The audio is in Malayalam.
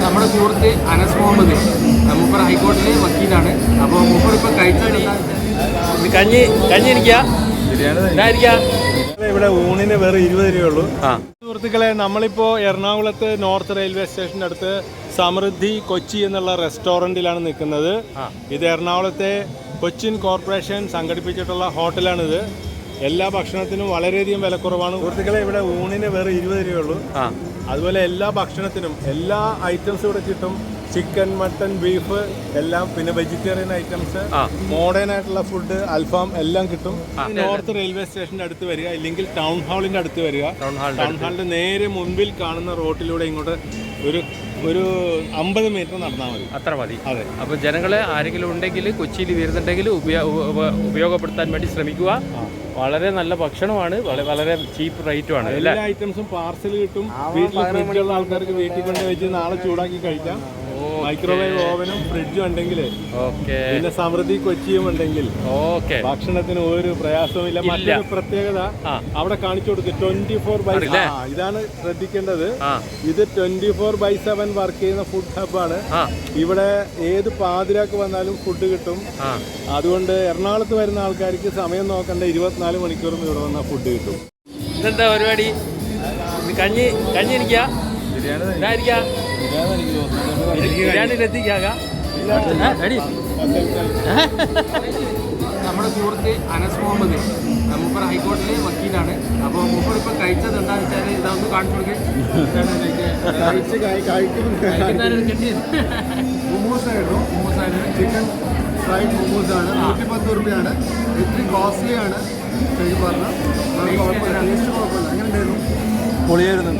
നമ്മുടെ സുഹൃത്ത് അനസ് മുഹമ്മദ് മൂപ്പർ ഹൈക്കോടതിയിലെ വക്കീലാണ്. അപ്പോൾ മൂപ്പർ ഇപ്പോൾ കഴിച്ചടി കഞ്ഞി ഇരിക്കുക ഇവിടെ ഊണിന് വേറെ 20 രൂപയുള്ളൂ. സുഹൃത്തുക്കളെ, നമ്മളിപ്പോൾ എറണാകുളത്ത് നോർത്ത് റെയിൽവേ സ്റ്റേഷൻ്റെ അടുത്ത് സമൃദ്ധി കൊച്ചി എന്നുള്ള റെസ്റ്റോറൻറ്റിലാണ് നിൽക്കുന്നത്. ഇത് എറണാകുളത്തെ കൊച്ചിൻ കോർപ്പറേഷൻ സംഘടിപ്പിച്ചിട്ടുള്ള ഹോട്ടലാണിത്. എല്ലാ ഭക്ഷണത്തിനും വളരെയധികം വിലക്കുറവാണ്. സുഹൃത്തുക്കളെ, ഇവിടെ ഊണിന് വേറെ 20 രൂപയുള്ളൂ. അതുപോലെ എല്ലാ ഭക്ഷണത്തിനും എല്ലാ ഐറ്റംസും ഇവിടെ കിട്ടും. ചിക്കൻ, മട്ടൺ, ബീഫ് എല്ലാം, പിന്നെ വെജിറ്റേറിയൻ ഐറ്റംസ്, മോഡേൺ ആയിട്ടുള്ള ഫുഡ്, അൽഫാം എല്ലാം കിട്ടും. നോർത്ത് റെയിൽവേ സ്റ്റേഷന്റെ അടുത്ത് വരിക, ഇല്ലെങ്കിൽ ടൗൺ ഹാളിന്റെ അടുത്ത് വരിക. ടൗൺ ഹാളിന്റെ നേരെ മുൻപിൽ കാണുന്ന റോട്ടിലൂടെ ഇങ്ങോട്ട് ഒരു 50 മീറ്റർ നടന്നാൽ മതി. അത്ര മതി. അതെ. അപ്പോൾ ജനങ്ങളെ ആരെങ്കിലും ഉണ്ടെങ്കിൽ കൊച്ചിയിൽ വരുന്നുണ്ടെങ്കിൽ ഉപയോഗപ്പെടുത്താൻ വേണ്ടി ശ്രമിക്കുക. വളരെ നല്ല ഭക്ഷണമാണ്, വളരെ ചീപ്പ് റേറ്റുമാണ്. എല്ലാ ഐറ്റംസും പാർസൽ കിട്ടും. വീട്ടിൽ ഫ്രിഡ്ജുള്ള ആൾക്കാർക്ക് വീട്ടിൽ കൊണ്ട് വെച്ച് നാളെ ചൂടാക്കി കഴിക്കാം. മൈക്രോവേവ് ഓവനും ഫ്രിഡ്ജും ഉണ്ടെങ്കിൽ, പിന്നെ സമൃദ്ധി കൊച്ചിയും ഉണ്ടെങ്കിൽ ഭക്ഷണത്തിന് ഒരു പ്രയാസവും ഇല്ല. മറ്റൊരു പ്രത്യേകത അവിടെ കാണിച്ചു കൊടുക്കും, 24/7. ഇതാണ് ശ്രദ്ധിക്കേണ്ടത്. ഇത് 24/7 വർക്ക് ചെയ്യുന്ന ഫുഡ് ഹബ്ബാണ്. ഇവിടെ ഏത് പാതിരാക്ക് വന്നാലും ഫുഡ് കിട്ടും. അതുകൊണ്ട് എറണാകുളത്ത് വരുന്ന ആൾക്കാർക്ക് സമയം നോക്കണ്ട, 24 മണിക്കൂറും ഇവിടെ വന്നാൽ ഫുഡ് കിട്ടും. ഇതെന്താ പരിപാടി? കഞ്ഞി ഇരിക്കുക നമ്മുടെ സുഹൃത്ത് അനസ് മുഹമ്മദ് മൂപ്പർ ഹൈക്കോടതിയിലെ വക്കീലാണ്. അപ്പോൾ മൂപ്പർ ഇപ്പോൾ കഴിച്ചത് എന്താണെന്ന് വെച്ചാൽ ഇതൊന്ന് കാണിച്ചു കൊടുക്കുക. മുമൂസായിരുന്നു. Chicken fried മുമൂസാണ്. 110 രൂപയാണ്. ഇത്തിരി കോസ്റ്റ്ലിയാണ് ശരിക്കും പറഞ്ഞാൽ. ടേസ്റ്റ് കുഴപ്പമില്ല. അങ്ങനെ ഉണ്ടായിരുന്നു. പൊളിയായിരുന്നു.